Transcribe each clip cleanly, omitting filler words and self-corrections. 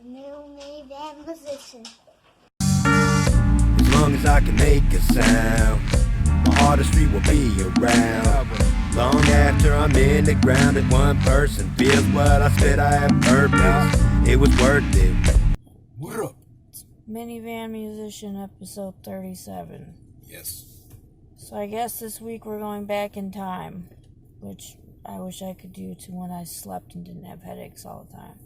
new Minivan Musician. As long as I can make a sound, my artistry will be around. Long after I'm in the ground and one person feels what I spit, I have purpose. It was worth it. What up? Minivan Musician, episode 37. Yes. So I guess this week we're going back in time, which I wish I could do to when I slept and didn't have headaches all the time.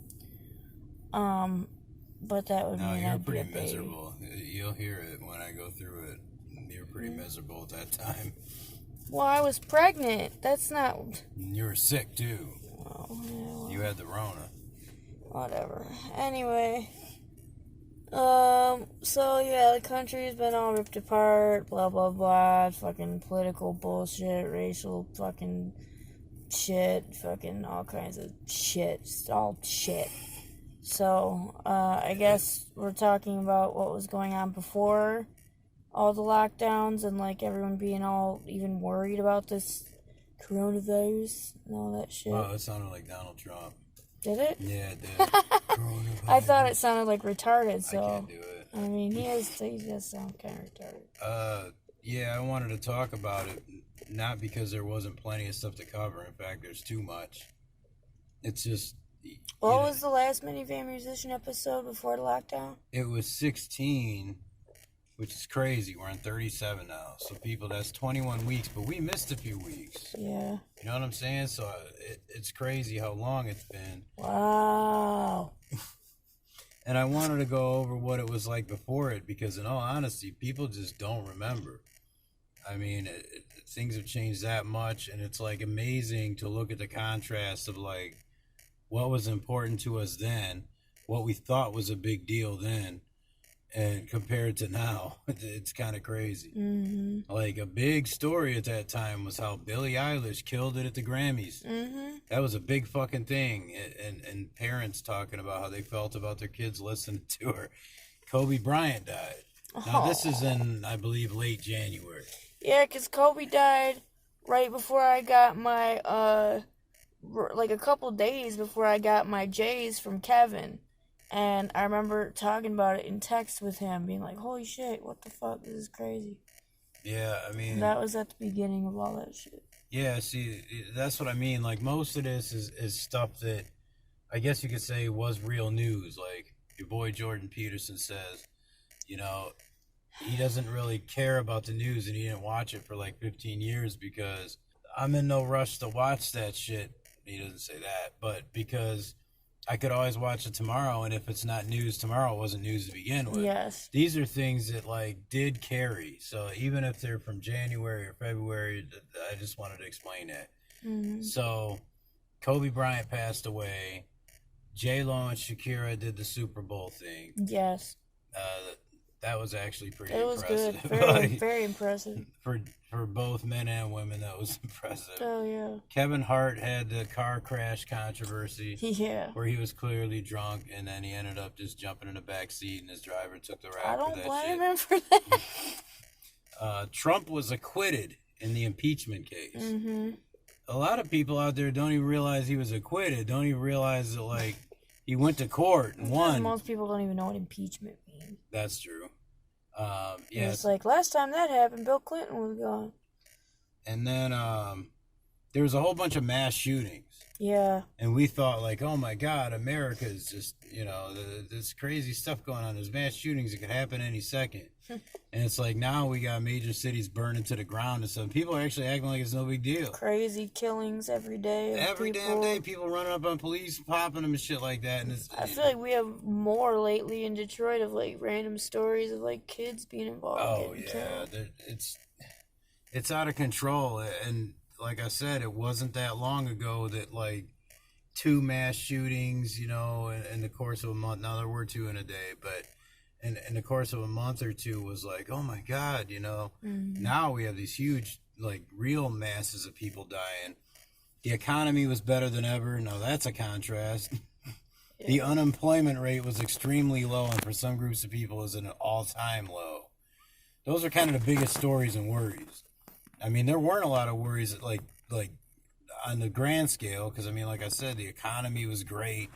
But that would mean I'd be a baby. You're pretty miserable. You'll hear it when I go through it. You're pretty miserable at that time. Well, I was pregnant. That's not... You were sick, too. Oh, yeah, well, you had the Rona. Whatever. Anyway. So yeah, the country's been all ripped apart, blah, blah, blah, fucking political bullshit, racial fucking shit, fucking all kinds of shit, it's all shit. So, I guess we're talking about what was going on before all the lockdowns and, like, everyone being all even worried about this coronavirus and all that shit. Wow, that sounded like Donald Trump. Did it? Yeah, it did. I thought it sounded like retarded, so... I can't do it. I mean, he does sound kind of retarded. Yeah, I wanted to talk about it, not because there wasn't plenty of stuff to cover. In fact, there's too much. It's just... What was the last Minivan Musician episode before the lockdown? It was 16, which is crazy. We're on 37 now. So, people, that's 21 weeks, but we missed a few weeks. Yeah. You know what I'm saying? So, it's crazy how long it's been. Wow. And I wanted to go over what it was like before it, because in all honesty, people just don't remember. I mean, things have changed that much, and it's, like, amazing to look at the contrast of, like, what was important to us then, what we thought was a big deal then, and compared to now. It's kind of crazy. Mm-hmm. Like, a big story at that time was how Billie Eilish killed it at the Grammys. Mm-hmm. That was a big fucking thing. And parents talking about how they felt about their kids listening to her. Kobe Bryant died. Now, this is in, I believe, late January. Yeah, because Kobe died right before I got my, like a couple days before I got my J's from Kevin. And I remember talking about it in text with him, being like, holy shit, what the fuck, this is crazy. Yeah, I mean... And that was at the beginning of all that shit. Yeah, see, that's what I mean. Like, most of this is stuff that I guess you could say was real news. Like, your boy Jordan Peterson says, you know, he doesn't really care about the news and he didn't watch it for like 15 years because I'm in no rush to watch that shit. He doesn't say that, but because I could always watch it tomorrow, and if it's not news tomorrow, it wasn't news to begin with. Yes. These are things that, like, did carry. So even if they're from January or February, I just wanted to explain that. Mm-hmm. So Kobe Bryant passed away. J-Lo and Shakira did the Super Bowl thing. Yes. That was actually pretty impressive. It was impressive. good. Very impressive. For both men and women, that was impressive. Oh, yeah. Kevin Hart had the car crash controversy. Yeah. Where he was clearly drunk, and then he ended up just jumping in the back seat, and his driver took the rap I for don't that blame shit. him for that. Trump was acquitted in the impeachment case. Mm-hmm. A lot of people out there don't even realize he was acquitted. Don't even realize that, like, he went to court and won. Most people don't even know what impeachment means. That's true. Yeah. It's like, last time that happened, Bill Clinton was gone. And then there was a whole bunch of mass shootings. Yeah. And we thought, like, oh, my God, America is just, you know, this crazy stuff going on. There's mass shootings that could happen any second. And it's like now we got major cities burning to the ground and stuff. People are actually acting like it's no big deal. Crazy killings every day. Every damn day, people running up on police, popping them and shit like that. And I feel like we have more lately in Detroit of, like, random stories of, like, kids being involved. Oh, yeah. It's out of control. And like I said, it wasn't that long ago that, like, 2 mass shootings, you know, in the course of a month. Now, there were 2 in a day, but in the course of a month or 2 was like, oh, my God, you know. Mm-hmm. Now we have these huge, like, real masses of people dying. The economy was better than ever. Now, that's a contrast. Yeah. The unemployment rate was extremely low, and for some groups of people is at an all-time low. Those are kind of the biggest stories and worries. I mean, there weren't a lot of worries, like on the grand scale, because, I mean, like I said, the economy was great.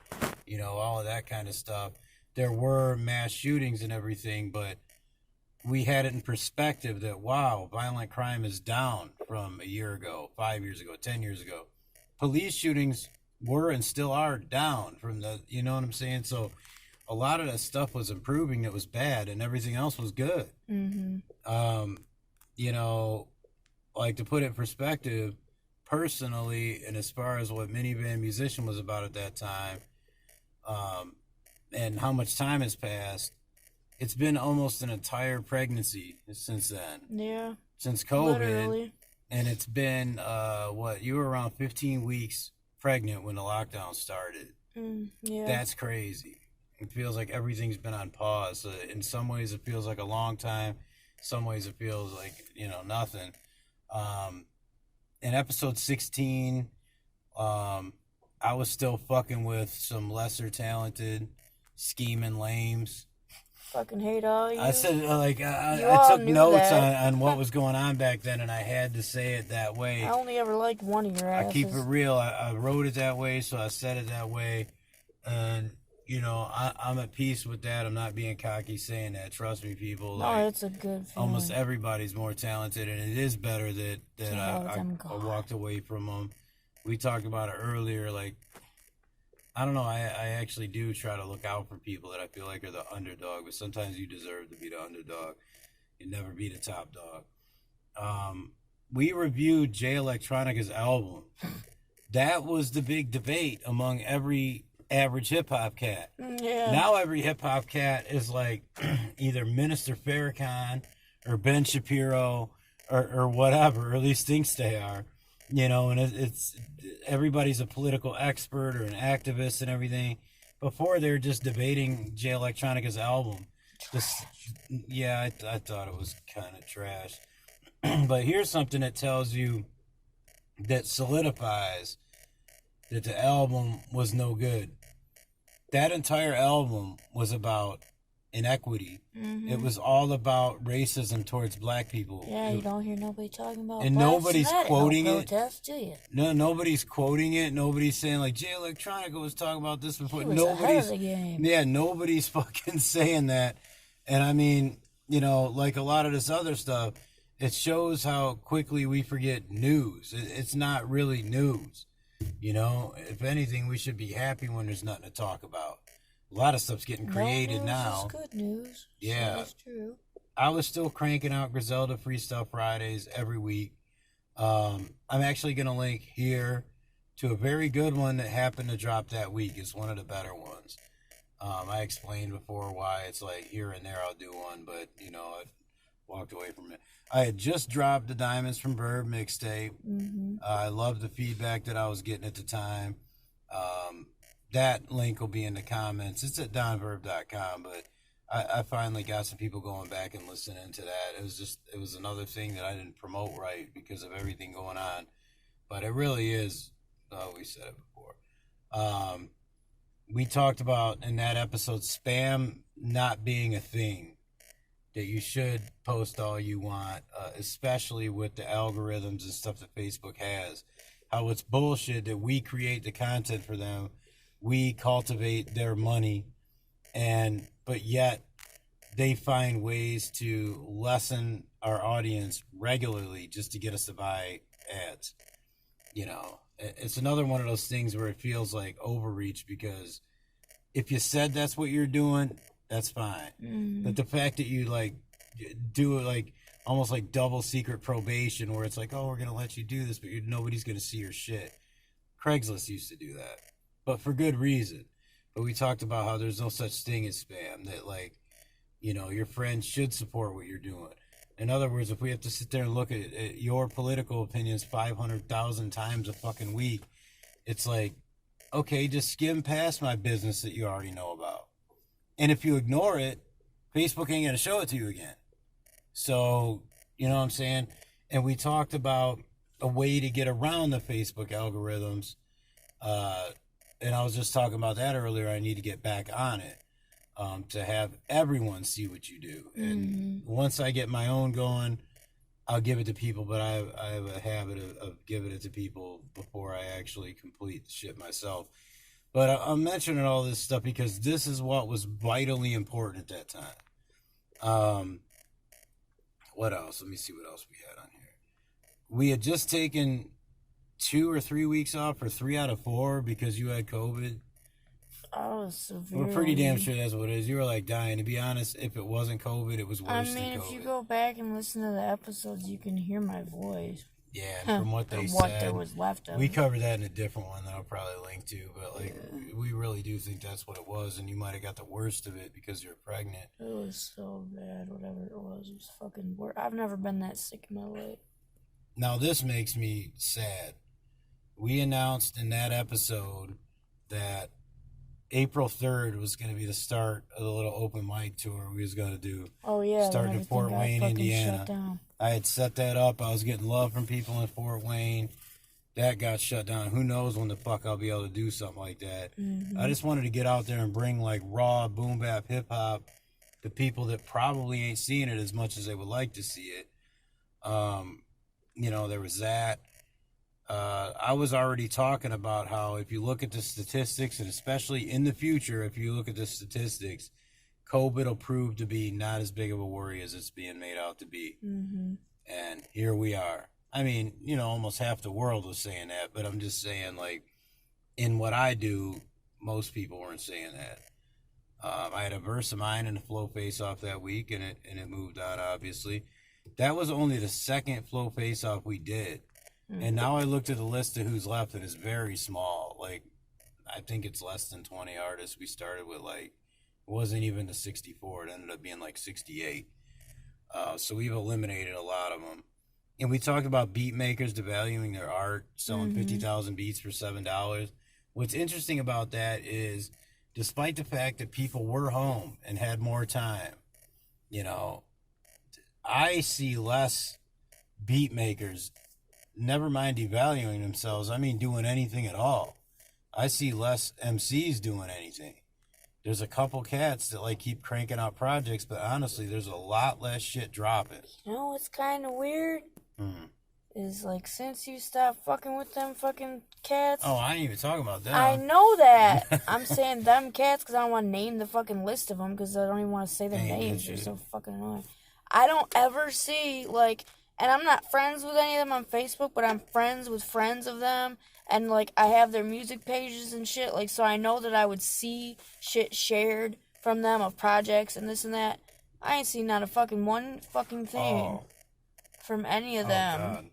you know, all of that kind of stuff. There were mass shootings and everything, but we had it in perspective that, wow, violent crime is down from a year ago, 5 years ago, 10 years ago. Police shootings were and still are down from the, you know what I'm saying? So a lot of that stuff was improving that was bad, and everything else was good. You know, like, to put it in perspective, personally, and as far as what Minivan Musician was about at that time, and how much time has passed, it's been almost an entire pregnancy since then. Yeah. Since COVID. Literally. And it's been, you were around 15 weeks pregnant when the lockdown started. Yeah. That's crazy. It feels like everything's been on pause. In some ways, it feels like a long time. Some ways, it feels like, you know, nothing. In episode 16, I was still fucking with some lesser talented, scheming lames. Fucking hate all you. I said, like, I all took knew notes that. on what was going on back then, and I had to say it that way. I only ever liked one of your asses. I keep it real. I wrote it that way, so I said it that way. And, you know, I'm at peace with that. I'm not being cocky saying that. Trust me, people. No, like, it's a good feeling. almost everybody's more talented, and it is better that I walked away from them. We talked about it earlier. Like, I don't know. I actually do try to look out for people that I feel like are the underdog, but sometimes you deserve to be the underdog. You never be the top dog. We reviewed Jay Electronica's album. That was the big debate among every average hip-hop cat. Yeah. Now every hip-hop cat is like either Minister Farrakhan or Ben Shapiro or whatever, or at least thinks they are. You know, and it's everybody's a political expert or an activist and everything. Before, they were just debating Jay Electronica's album. I thought it was kind of trash. But here's something that tells you, that solidifies that the album was no good. That entire album was about inequity. It was all about racism towards black people. Yeah, you don't hear nobody talking about and Black nobody's Sabbath quoting no it. protest, do you? No, nobody's quoting it. Nobody's saying like Jay Electronica was talking about this before. He was Nobody's ahead of the game. Yeah, nobody's fucking saying that. And I mean, you know, like a lot of this other stuff, it shows how quickly we forget news. It's not really news. You know, if anything, we should be happy when there's nothing to talk about. A lot of stuff's getting created now. It's good news. Yeah. So that's true. I was still cranking out Griselda Freestyle Fridays every week. I'm actually going to link here to a very good one that happened to drop that week. It's one of the better ones. I explained before why it's like here and there I'll do one, but, you know, I walked away from it. I had just dropped the Diamonds from Verb mixtape. I loved the feedback that I was getting at the time. That link will be in the comments. It's at donverb.com, but I finally got some people going back and listening to that. It was another thing that I didn't promote right because of everything going on. But it really is, we said it before. We talked about in that episode spam not being a thing, that you should post all you want, especially with the algorithms and stuff that Facebook has. How it's bullshit that we create the content for them. We cultivate their money, but yet they find ways to lessen our audience regularly just to get us to buy ads. You know, it's another one of those things where it feels like overreach, because if you said that's what you're doing, that's fine. But the fact that you like do it like almost like double secret probation, where it's like, oh, we're going to let you do this, but nobody's going to see your shit. Craigslist used to do that, but for good reason. But we talked about how there's no such thing as spam, that like, you know, your friends should support what you're doing. In other words, if we have to sit there and look at your political opinions 500,000 times a fucking week, it's like, okay, just skim past my business that you already know about. And if you ignore it, Facebook ain't going to show it to you again. So, you know what I'm saying? And we talked about a way to get around the Facebook algorithms. And I was just talking about that earlier. I need to get back on it to have everyone see what you do. And once I get my own going, I'll give it to people. But I have a habit of giving it to people before I actually complete the shit myself. But I'm mentioning all this stuff because this is what was vitally important at that time. What else? Let me see what else we had on here. We had just taken 2 or 3 weeks off, or 3 out of 4, because you had COVID. I was severely... We're pretty damn sure that's what it is. You were like dying. To be honest, if it wasn't COVID, it was worse than COVID. if you go back and listen to the episodes, you can hear my voice. Yeah, and from what they said, what there was left of we it. covered that in a different one that I'll probably link to. But like, we really do think that's what it was, and you might have got the worst of it because you're pregnant. It was so bad, whatever it was fucking worse. I've never been that sick in my life. Now this makes me sad. We announced in that episode that April 3rd was going to be the start of the little open mic tour we was going to do. Oh yeah, starting in Fort Wayne, Indiana. Shut down. I had set that up. I was getting love from people in Fort Wayne. That got shut down. Who knows when the fuck I'll be able to do something like that. Mm-hmm. I just wanted to get out there and bring like raw boom bap hip hop to people that probably ain't seeing it as much as they would like to see it. There was that. I was already talking about how if you look at the statistics, and especially in the future, if you look at the statistics, COVID will prove to be not as big of a worry as it's being made out to be. Mm-hmm. And here we are. I mean, almost half the world was saying that, but I'm just saying, like, in what I do, most people weren't saying that. I had a verse of mine in the Flow Face-Off that week, and it moved on, obviously. That was only the second Flow Face-Off we did. Mm-hmm. And now I looked at the list of who's left, and it's very small. Like, I think it's less than 20 artists. We started with, like, it wasn't even the 64. It ended up being, like, 68. So we've eliminated a lot of them. And we talked about beat makers devaluing their art, selling 50,000 beats for $7. What's interesting about that is, despite the fact that people were home and had more time, I see less beat makers, never mind devaluing themselves, I mean doing anything at all. I see less MCs doing anything. There's a couple cats that like keep cranking out projects, but honestly, there's a lot less shit dropping. You know what's kind of weird? Is like, since you stopped fucking with them fucking cats. Oh, I ain't even talking about that. I know that. I'm saying them cats because I don't want to name the fucking list of them because I don't even want to say their names. They're so fucking annoying. I don't ever see, like, and I'm not friends with any of them on Facebook, but I'm friends with friends of them. And, like, I have their music pages and shit. Like, so I know that I would see shit shared from them of projects and this and that. I ain't seen not a fucking one fucking thing from any of them. God.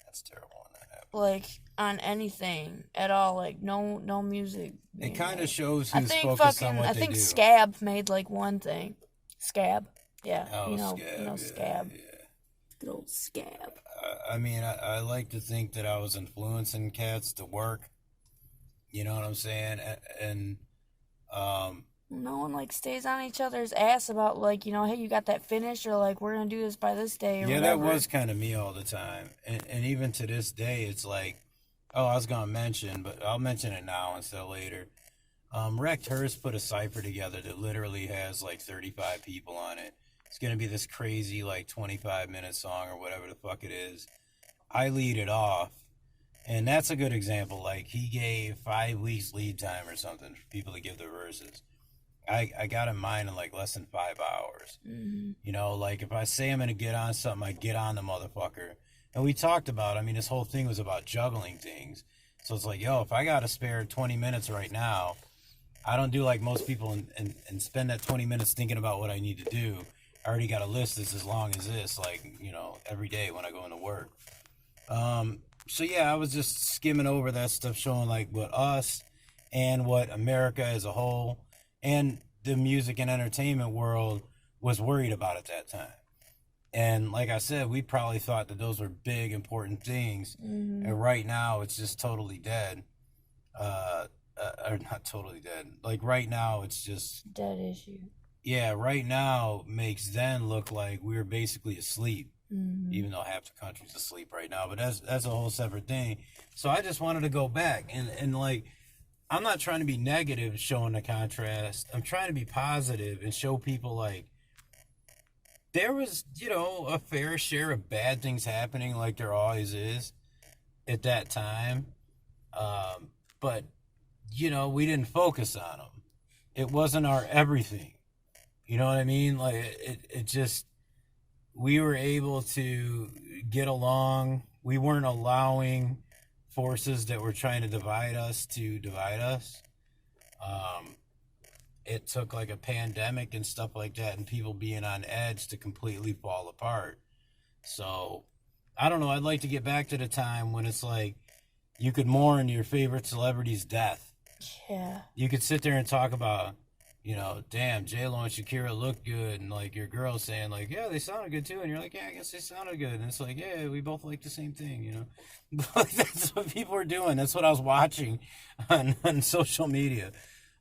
That's terrible when that happens. Like, on anything at all. Like, no music. It kind of shows who's focused on what they do. I think Scab made, like, one thing. Scab. Yeah. Scab. Scab. Yeah. Good old Scab. I mean, I like to think that I was influencing cats to work. You know what I'm saying? And no one, like, stays on each other's ass about, like, hey, you got that finished, or, like, we're going to do this by this day, or yeah, whatever. that was kind of me all the time. And even to this day, it's like, I was going to mention, but I'll mention it now instead of later. Wrecked Hurst put a cipher together that literally has, like, 35 people on it. It's going to be this crazy, like, 25-minute song or whatever the fuck it is. I lead it off. And that's a good example. Like, he gave 5 weeks lead time or something for people to give their verses. I got in mine in, like, less than 5 hours. Mm-hmm. Like, if I say I'm going to get on something, I get on the motherfucker. And we talked about, this whole thing was about juggling things. So it's like, if I got to spare 20 minutes right now, I don't do like most people and spend that 20 minutes thinking about what I need to do. I already got a list that's as long as this, like, every day when I go into work. So yeah, I was just skimming over that stuff, showing like what us and what America as a whole and the music and entertainment world was worried about at that time. And like I said, we probably thought that those were big, important things. Mm-hmm. And right now it's just totally dead. Or not totally dead. Like right now it's just... dead issue. Yeah, right now makes then look like we're basically asleep, even though half the country's asleep right now. But that's a whole separate thing. So I just wanted to go back and like, I'm not trying to be negative showing the contrast. I'm trying to be positive and show people like there was, a fair share of bad things happening like there always is at that time. But you know, we didn't focus on them. It wasn't our everything. You know what I mean? Like, it just, we were able to get along. We weren't allowing forces that were trying to divide us to divide us. It took like a pandemic and stuff like that and people being on edge to completely fall apart. So, I don't know. I'd like to get back to the time when it's like you could mourn your favorite celebrity's death. Yeah. You could sit there and talk about, you know, damn, J-Lo and Shakira look good. And like your girl saying like, yeah, they sounded good too. And you're like, yeah, I guess they sounded good. And it's like, yeah, we both like the same thing, you know. That's what people are doing. That's what I was watching on social media.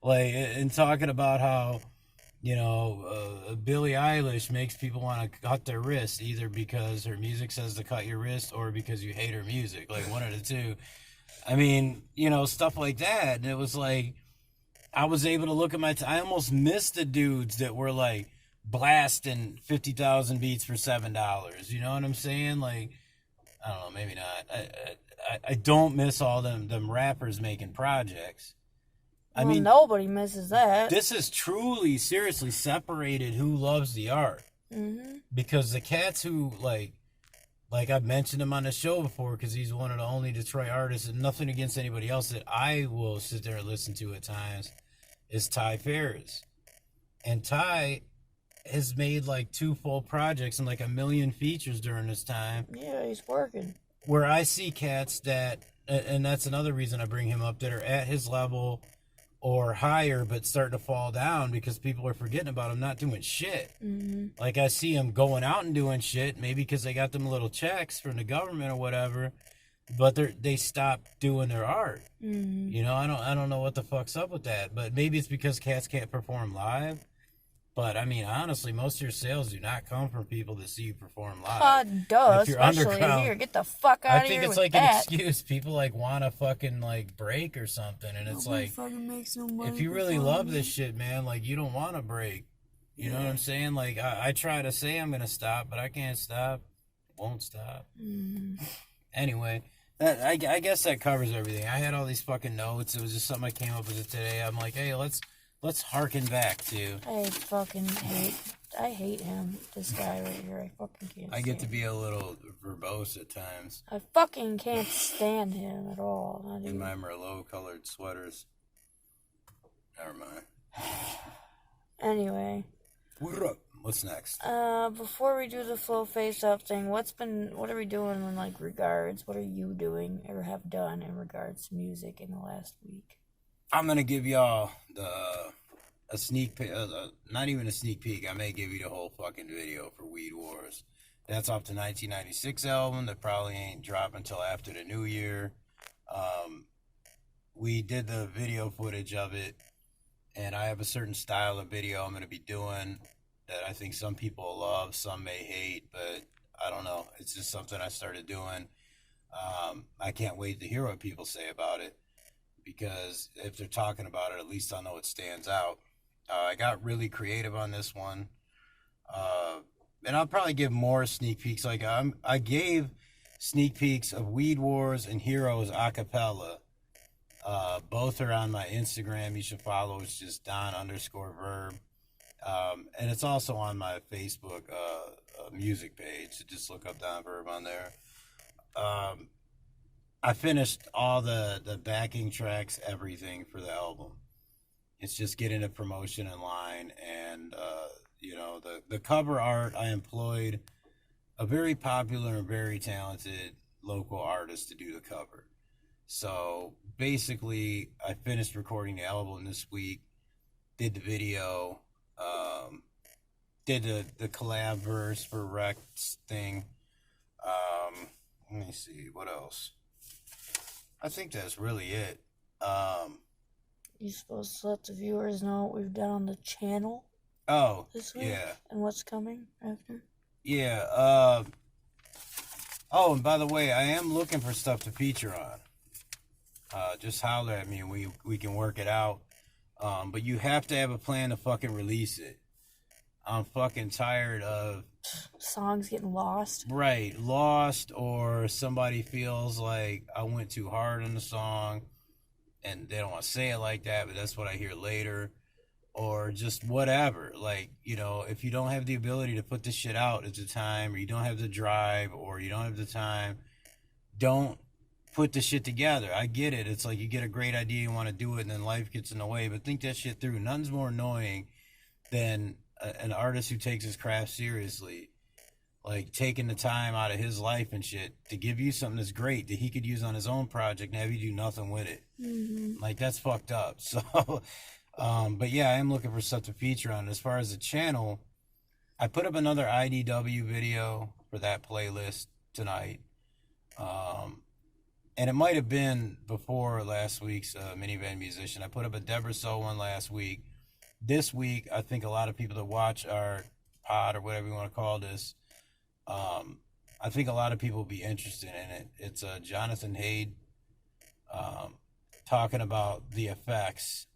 Like, and talking about how, you know, Billie Eilish makes people want to cut their wrist either because her music says to cut your wrist or because you hate her music. Like, one of the two. I mean, you know, stuff like that. And it was like, I was able to look at I almost missed the dudes that were like blasting 50,000 beats for $7. You know what I'm saying? Like, I don't know, maybe not. I don't miss all them rappers making projects. I mean, nobody misses that. This has truly, seriously separated who loves the art. Mm-hmm. Because the cats who, like I've mentioned him on the show before because he's one of the only Detroit artists, and nothing against anybody else that I will sit there and listen to at times, is Ty Ferris. And Ty has made like 2 full projects and like 1 million features during this time. Yeah, he's working. Where I see cats that, and that's another reason I bring him up, that are at his level or higher but starting to fall down because people are forgetting about him not doing shit. Mm-hmm. Like, I see him going out and doing shit, maybe because they got them little checks from the government or whatever, but they stopped doing their art. Mm-hmm. You know, I don't know what the fuck's up with that, but maybe it's because cats can't perform live. But I mean, honestly, most of your sales do not come from people that see you perform live. Duh, if you're especially underground, here. Get the fuck out of here. I think it's like an excuse. People like want to fucking like break or something, and it's like, if you really love this shit, man, like you don't want to break. You know what I'm saying? Like I try to say I'm gonna stop, but I can't stop. Won't stop. Mm-hmm. Anyway, I guess that covers everything. I had all these fucking notes. It was just something I came up with today. I'm like, hey, let's harken back to. I hate him. This guy right here. I fucking can't. I get to be a little verbose at times. I fucking can't stand him at all. Not In even. my Merlot-colored sweaters. Never mind. Anyway. What up? What's next? Before we do the flow face up thing, what are we doing in like regards? What are you doing or have done in regards to music in the last week? I'm gonna give y'all a sneak peek, not even a sneak peek. I may give you the whole fucking video for Weed Wars. That's off the 1996 album that probably ain't dropping until after the new year. We did the video footage of it, and I have a certain style of video I'm gonna be doing that I think some people love, some may hate, but I don't know. It's just something I started doing. I can't wait to hear what people say about it, because if they're talking about it, at least I know it stands out. I got really creative on this one. And I'll probably give more sneak peeks. Like I gave sneak peeks of Weed Wars and Heroes a cappella. Both are on my Instagram. You should follow. It's just Don_Verb. And it's also on my Facebook music page. So just look up Don Verb on there. I finished all the backing tracks, everything for the album. It's just getting the promotion in line, and you know, the cover art. I employed a very popular and very talented local artist to do the cover. So basically, I finished recording the album this week, did the video, did the collab verse for Rex thing. Let me see, what else? I think that's really it. You supposed to let the viewers know what we've done on the channel this week? Yeah. And what's coming after? Yeah, oh, and by the way, I am looking for stuff to feature on. Just holler at me and we can work it out. But you have to have a plan to fucking release it. I'm fucking tired of songs getting lost. Right, lost, or somebody feels like I went too hard on the song, and they don't want to say it like that, but that's what I hear later. Or just whatever. Like, you know, if you don't have the ability to put this shit out at the time, or you don't have the drive, or you don't have the time, don't put the shit together. I get it. It's like you get a great idea, you want to do it, and then life gets in the way. But think that shit through. Nothing's more annoying than an artist who takes his craft seriously. Like, taking the time out of his life and shit to give you something that's great that he could use on his own project and have you do nothing with it. Mm-hmm. Like, that's fucked up. So... but yeah, I am looking for stuff to feature on. As far as the channel, I put up another IDW video for that playlist tonight. And it might have been before last week's Minivan Musician. I put up a Deborah So one last week. This week, I think a lot of people that watch our pod, or whatever you want to call this, I think a lot of people will be interested in it. It's Jonathan Haid talking about the effects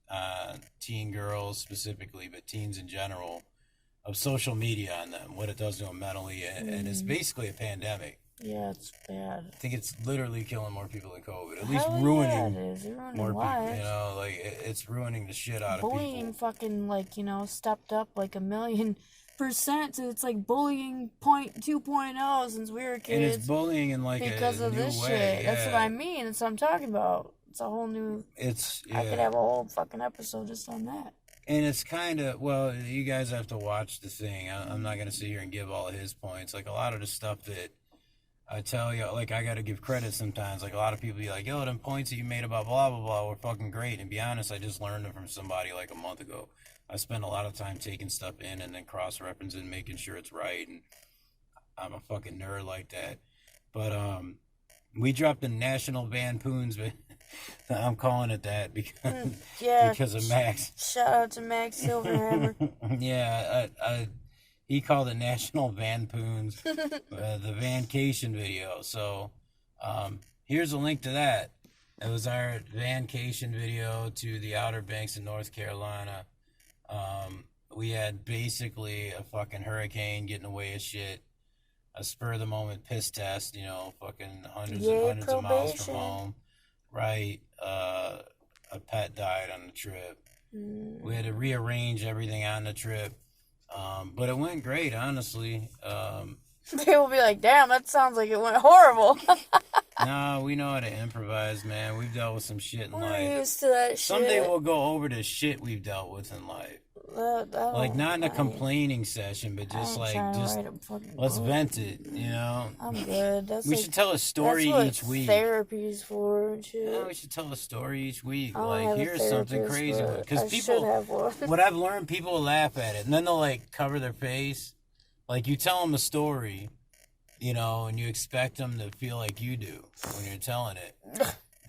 teen girls specifically, but teens in general, of social media on them, what it does to them mentally, and it's basically a pandemic. Yeah, it's bad. I think it's literally killing more people than COVID. At least Hell ruining, yeah, it is. Ruining more lives. people. You know, like it's ruining the shit out of Bullying people. fucking, like, you know, stepped up like 1,000,000%. So it's like bullying 2.0 since we were kids. And it's bullying in like because a of new this way. shit. Yeah. That's what I mean. That's what I'm talking about. It's a whole new. I could have a whole fucking episode just on that. And it's kind of, well, you guys have to watch the thing. I'm not going to sit here and give all of his points. Like, a lot of the stuff that I tell you, like, I got to give credit sometimes. Like, a lot of people be like, yo, them points that you made about blah, blah, blah were fucking great. And to be honest, I just learned them from somebody like a month ago. I spend a lot of time taking stuff in and then cross-referencing, making sure it's right. And I'm a fucking nerd like that. But we dropped the National Van Poons, but I'm calling it that because of Max. Shout out to Max Silverhammer. Yeah, he called it National Van Poons, the Vancation video. So here's a link to that. It was our Vancation video to the Outer Banks in North Carolina. We had basically a fucking hurricane getting away with shit. A spur-of-the-moment piss test, you know, fucking hundreds and hundreds of miles from home. Right. A pet died on the trip. We had to rearrange everything on the trip. But it went great, honestly. They will be like, damn, that sounds like it went horrible. Nah, we know how to improvise, man. We've dealt with some shit in life. We're used to that shit. Someday we'll go over the shit we've dealt with in life. Like, not in a complaining session, but just let's vent it, you know? I'm good. We should tell a story each week. Therapy's for and shit. Yeah, we should tell a story each week. Like, here's something crazy. Because people, what I've learned, people will laugh at it, and then they'll, like, cover their face. Like, you tell them a story, you know, and you expect them to feel like you do when you're telling it.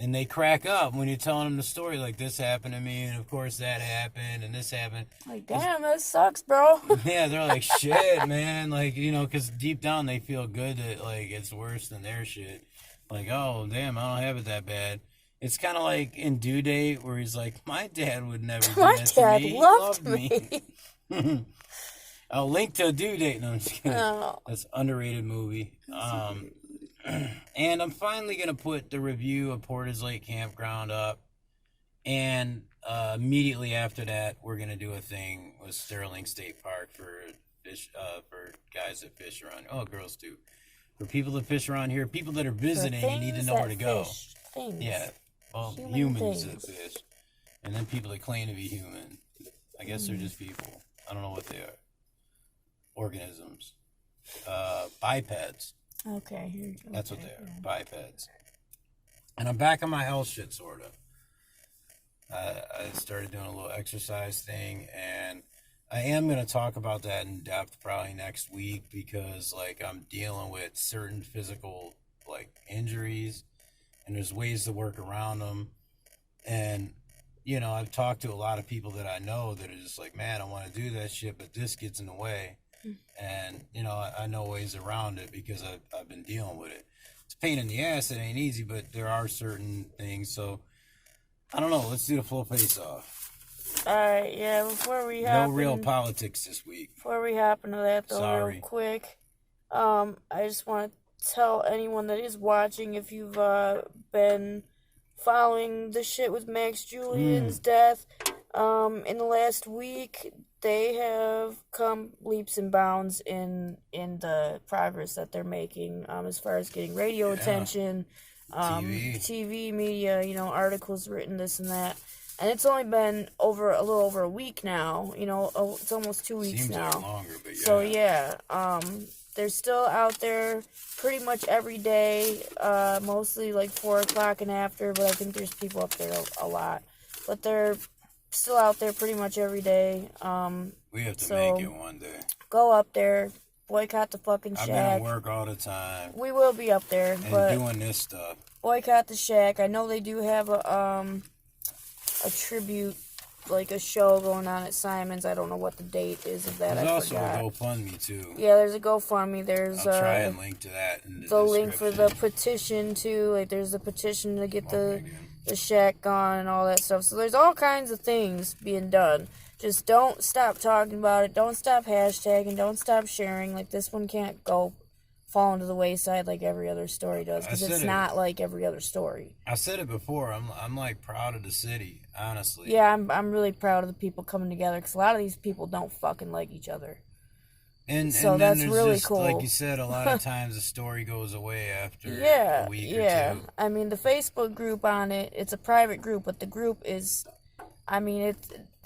And they crack up when you're telling them the story, like, this happened to me, and of course that happened, and this happened. Like, damn, that sucks, bro. Yeah, they're like, shit, man. Like, you know, because deep down they feel good that, like, it's worse than their shit. Like, oh, damn, I don't have it that bad. It's kind of like in Due Date, where he's like, my dad would never do that to me. My dad loved me. I'll link to a Due Date. No, I'm just kidding. Oh. That's an underrated movie. And I'm finally going to put the review of Portage Lake Campground up. And immediately after that, we're going to do a thing with Sterling State Park for guys that fish around. Oh, girls too. For people that fish around here, people that are visiting and need to know where to go. Things. Yeah. Well, humans that fish. And then people that claim to be human. I guess they're just people. I don't know what they are. Organisms. Bipeds. Okay, here you go. That's what they are. Bipeds. And I'm back on my health shit, sort of. I started doing a little exercise thing, and I am going to talk about that in depth probably next week because, like, I'm dealing with certain physical, like, injuries, and there's ways to work around them. And, you know, I've talked to a lot of people that I know that are just like, man, I want to do that shit, but this gets in the way. And, you know, I know ways around it because I've been dealing with it. It's a pain in the ass. It ain't easy, but there are certain things. So, I don't know. Let's do the full face-off. All right, yeah, before we hop No real politics this week. Before we hop into that, though, Sorry. real quick, I just want to tell anyone that is watching, if you've been following the shit with Max Julian's death. In the last week, they have come leaps and bounds in the progress that they're making, as far as getting radio attention, TV media, you know, articles written, this and that. And it's only been a little over a week now, you know, it's almost 2 weeks Seems now. like longer, but yeah. So yeah, they're still out there pretty much every day, mostly like 4 o'clock and after, but I think there's people up there a lot. But they're still out there pretty much every day. We have to make it one day. Go up there, boycott the fucking shack. I've been at work all the time. We will be up there, and but doing this stuff. Boycott the shack. I know they do have a tribute, like a show going on at Simon's. I don't know what the date is of that. There's I also forgot. a GoFundMe too. Yeah, there's a GoFundMe. There's I'll try and link to that in the link for the petition too. Like there's the petition to get the shack gone and all that stuff. So there's all kinds of things being done. Just don't stop talking about it. Don't stop hashtagging. Don't stop sharing. Like this one can't fall into the wayside like every other story does, because it's not like every other story. I said it before. I'm like proud of the city, honestly. Yeah, I'm really proud of the people coming together, because a lot of these people don't fucking like each other. And so and that's then really just, cool. Like you said, a lot of times the story goes away after a week or 2. I mean, the Facebook group on it, it's a private group, but the group is, I mean,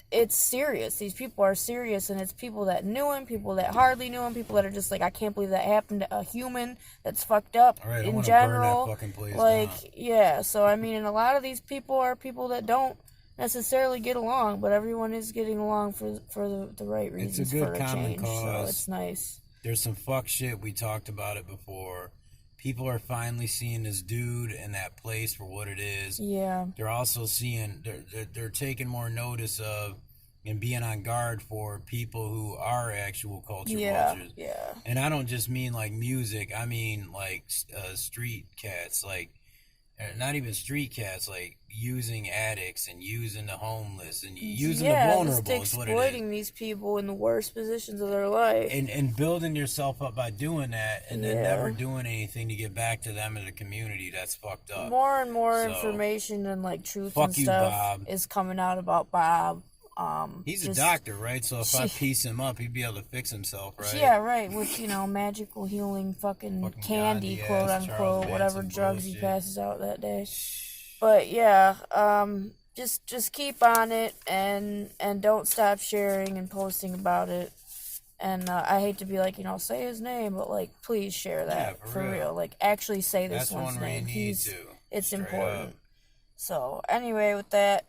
it's serious. These people are serious, and it's people that knew him, people that hardly knew him, people that are just like, I can't believe that happened to a human that's fucked up in general. Burn that fucking place like, down. yeah, so I mean, and a lot of these people are people that don't necessarily get along, but everyone is getting along for the right reasons. It's a good for a common change, cause. so it's nice. There's some fuck shit. We talked about it before. People are finally seeing this dude and that place for what it is. Yeah. They're also seeing, they're taking more notice of and being on guard for people who are actual culture vultures. Yeah. And I don't just mean like music. I mean like street cats, like not even street cats, like using addicts and using the homeless and using the vulnerable. Just is what exploiting it is. these people in the worst positions of their life. And building yourself up by doing that, and then never doing anything to get back to them in the community. That's fucked up. More and more information and like truth and stuff Bob. is coming out about Bob. He's a doctor, right? So if I piece him up, he'd be able to fix himself, right? Yeah, right. With, you know, magical healing fucking candy, quote unquote, whatever drugs he passes out that day. But yeah, just keep on it and don't stop sharing and posting about it. And I hate to be like, you know, say his name, but like, please share that for real. Like, actually say this one's name. It's important. So anyway, with that,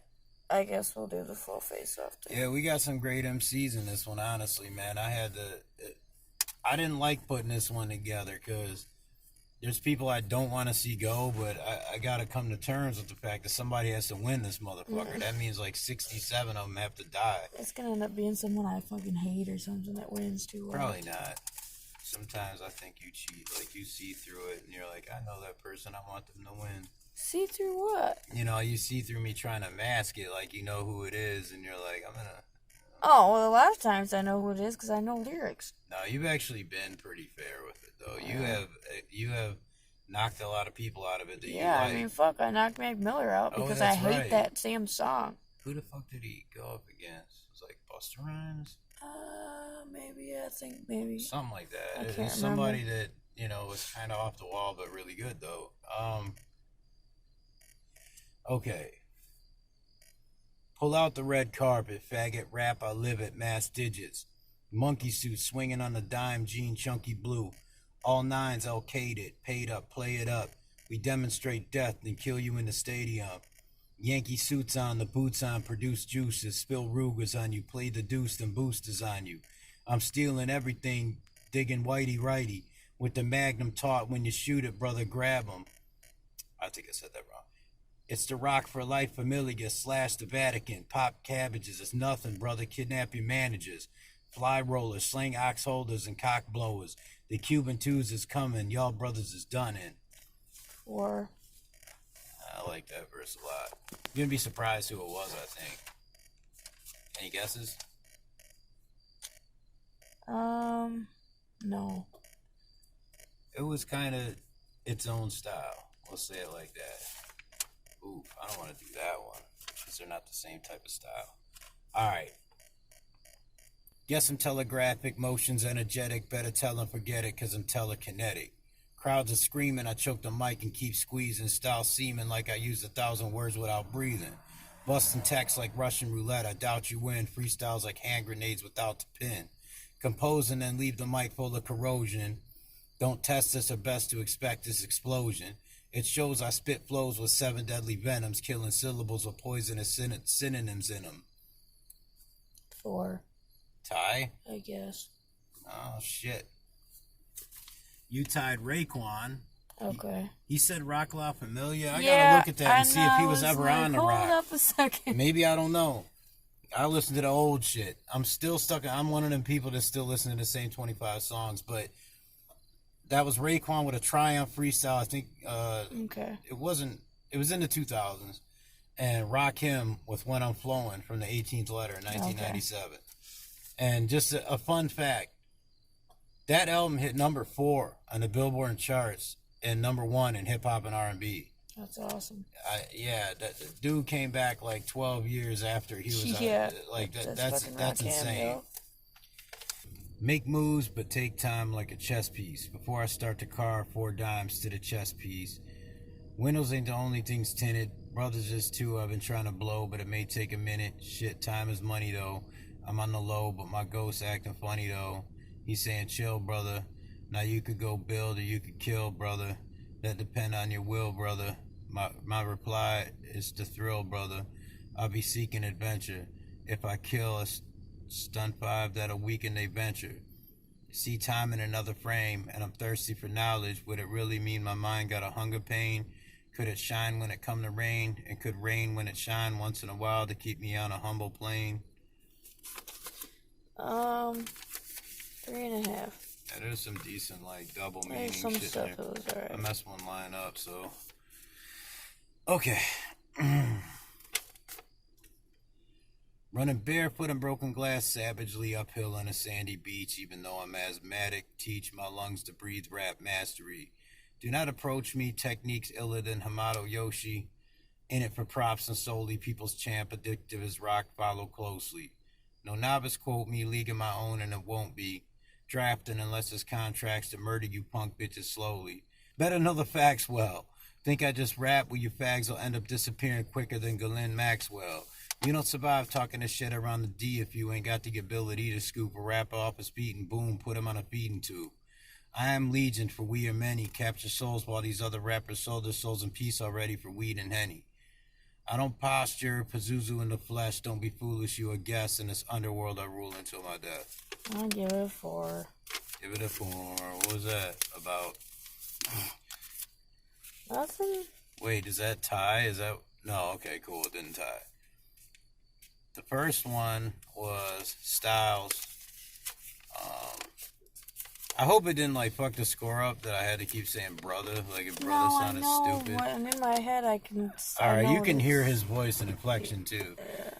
I guess we'll do the full face-off thing. Yeah, we got some great MCs in this one, honestly, man. I didn't like putting this one together because there's people I don't want to see go, but I got to come to terms with the fact that somebody has to win this motherfucker. That means like 67 of them have to die. It's going to end up being someone I fucking hate or something that wins too. Probably not. Sometimes I think you cheat. Like, you see through it, and you're like, I know that person. I want them to win. See through what? You know, you see through me trying to mask it, like you know who it is, and you're like, I'm gonna... Oh, well, a lot of times I know who it is because I know lyrics. No, you've actually been pretty fair with it, though. You have knocked a lot of people out of it that you like. I mean, fuck, I knocked Mac Miller out because I hate that same song. Who the fuck did he go up against? It was like Busta Rhymes? Maybe, I think maybe. Something like that. I can't remember. Somebody that, you know, was kind of off the wall, but really good, though. Okay. Pull out the red carpet, faggot rap, I live at mass digits. Monkey suit swinging on the dime, jean chunky blue. All nines Al-Qaeda it, paid up, play it up. We demonstrate death and kill you in the stadium. Yankee suits on, the boots on, produce juices, spill Rugers on you, play the deuce and boosters on you. I'm stealing everything, digging whitey righty. With the magnum taut, when you shoot it, brother, grab 'em. I think I said that wrong. It's the Rock for Life Familia / the Vatican. Pop cabbages, it's nothing, brother. Kidnap your managers. Fly rollers, sling ox holders, and cock blowers. The Cuban twos is coming. Y'all brothers is done in. Or I like that verse a lot. You're gonna be surprised who it was, I think. Any guesses? No. It was kind of its own style. We'll say it like that. Oof, I don't want to do that one because they're not the same type of style. All right. Guess I'm telegraphic, motions energetic. Better tell and forget it because I'm telekinetic. Crowds are screaming, I choke the mic and keep squeezing. Style seeming like I used 1,000 words without breathing. Busting text like Russian roulette, I doubt you win. Freestyles like hand grenades without the pin. Compose and then leave the mic full of corrosion. Don't test this or best to expect this explosion. It shows I spit flows with 7 deadly venoms, killing syllables with poisonous synonyms in them. 4. Tie? I guess. Oh, shit. You tied Raekwon. Okay. He said Rock La Familia. I gotta look at that and see if he was ever like, on the Rock. Hold up a second. Maybe, I don't know. I listen to the old shit. I'm still stuck. I'm one of them people that still listen to the same 25 songs, but that was Raekwon with a Triumph freestyle. I think Okay. it was in the 2000s. And Rakim with When I'm Flowing from the 18th Letter in 1997. Okay. And just a fun fact, that album hit number 4 on the Billboard charts and number 1 in hip hop and R&B. That's awesome. That dude came back like 12 years after he was that's insane. Yo. Make moves, but take time like a chess piece. Before I start the car, 4 dimes to the chess piece. Windows ain't the only things tinted. Brothers just 2 I've been trying to blow, but it may take a minute. Shit, time is money though. I'm on the low, but my ghost acting funny though. He's saying chill, brother. Now you could go build or you could kill, brother. That depend on your will, brother. My reply is to thrill, brother. I'll be seeking adventure. If I kill a stunt 5, that'll weaken they venture. See time in another frame, and I'm thirsty for knowledge. Would it really mean my mind got a hunger pain? Could it shine when it come to rain? And could rain when it shine once in a while to keep me on a humble plane? 3.5. Yeah, there's some decent, like, double meaning There's some shit stuff there. that was alright. I messed one line up, so. Okay. Running barefoot in broken glass savagely uphill on a sandy beach, even though I'm asthmatic, teach my lungs to breathe rap mastery. Do not approach me, techniques iller than Hamato Yoshi. In it for props and solely, people's champ, addictive as rock, follow closely. No novice quote me, league of my own, and it won't be. Drafting unless it's contracts to murder you punk bitches slowly. Better know the facts well. Think I just rap, well you fags will end up disappearing quicker than Ghislaine Maxwell. You don't survive talking this shit around the D if you ain't got the ability to scoop a rapper off his feet and boom, put him on a feeding tube. I am legion for we are many, capture souls while these other rappers sold their souls in peace already for weed and Henny. I don't posture, Pazuzu in the flesh, don't be foolish, you a guest in this underworld I rule until my death. I'll give it a 4. Give it a 4. What was that about? Nothing. Wait, does that tie? Is that... No, okay, cool, it didn't tie. The first one was Styles. I hope it didn't like fuck the score up that I had to keep saying brother, like if brother sounded stupid. And in my head I can. Alright, you can hear his voice and inflection too.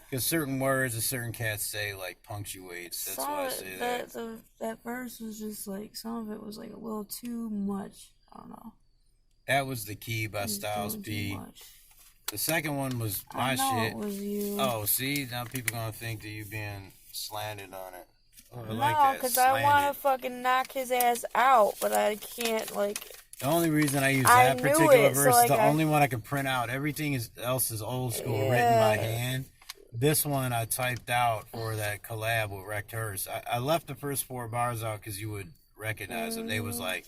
Because certain words that certain cats say like punctuates. That's why I say that. That verse was just like, some of it was like a little too much. I don't know. That was The Key by Styles P. The second one was my shit. It was you. Oh, see? Now people gonna think that you being slanted on it. Oh, I no, like that. Because I want to fucking knock his ass out, but I can't, like... The only reason I use that particular verse so, is the only one I could print out. Everything else is old school, written by hand. This one I typed out for that collab with Wrecked Hearse. I left the first 4 bars out because you would recognize them. They was like...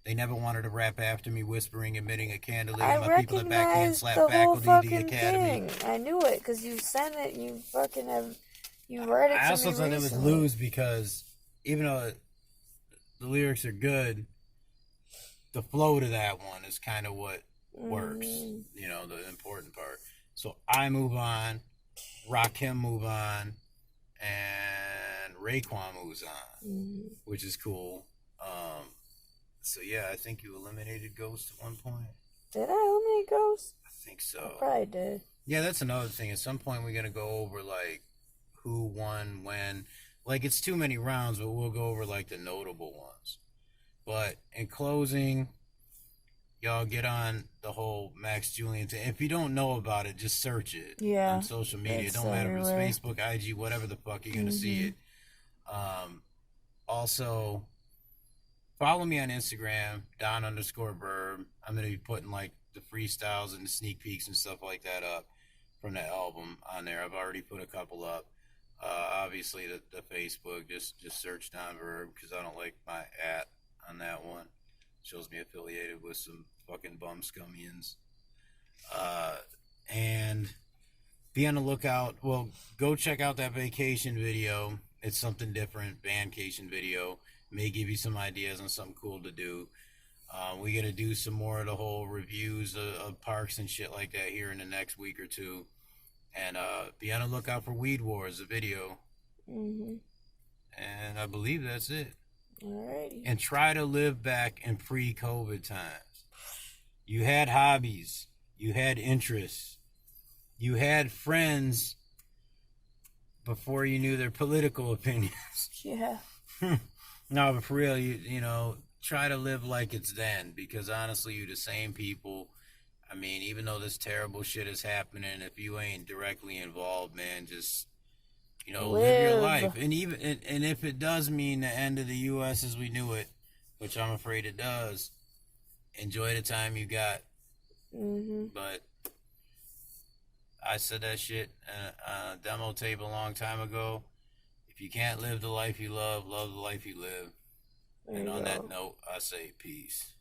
They never wanted to rap after me, whispering, emitting a candle. My people at backhand slap faculty, the academy. Thing. I knew it because you sent it. You fucking have. You read it. I also thought it was lose because even though the lyrics are good, the flow to that one is kind of what works. You know, the important part. So I move on, Rakim move on, and Raekwon moves on, which is cool. So yeah, I think you eliminated Ghost at one point. Did I eliminate Ghost? I think so. I probably did. Yeah, that's another thing. At some point, we're gonna go over like who won, when. Like it's too many rounds, but we'll go over like the notable ones. But in closing, y'all get on the whole Max Julian thing. If you don't know about it, just search it on social media. It don't matter if it's Facebook, IG, whatever the fuck, you're gonna see it. Also, follow me on Instagram, Don_Verb. I'm gonna be putting like the freestyles and the sneak peeks and stuff like that up from that album on there. I've already put a couple up. Obviously the Facebook, just search Don Verb, because I don't like my @ on that one. Shows me affiliated with some fucking bum scummians. And be on the lookout. Well, go check out that vacation video. It's something different, vacation video. May give you some ideas on something cool to do. We got to do some more of the whole reviews of parks and shit like that here in the next week or two. And be on the lookout for Weed Wars, the video. And I believe that's it. Alrighty. And try to live back in pre-COVID times. You had hobbies. You had interests. You had friends before you knew their political opinions. Yeah. No, but for real, you know, try to live like it's then, because honestly, you're the same people. I mean, even though this terrible shit is happening, if you ain't directly involved, man, just, you know, live your life. And even and if it does mean the end of the U.S. as we knew it, which I'm afraid it does, enjoy the time you got. But I said that shit on a demo tape a long time ago. If you can't live the life you love the life you live. And on that note, I say peace.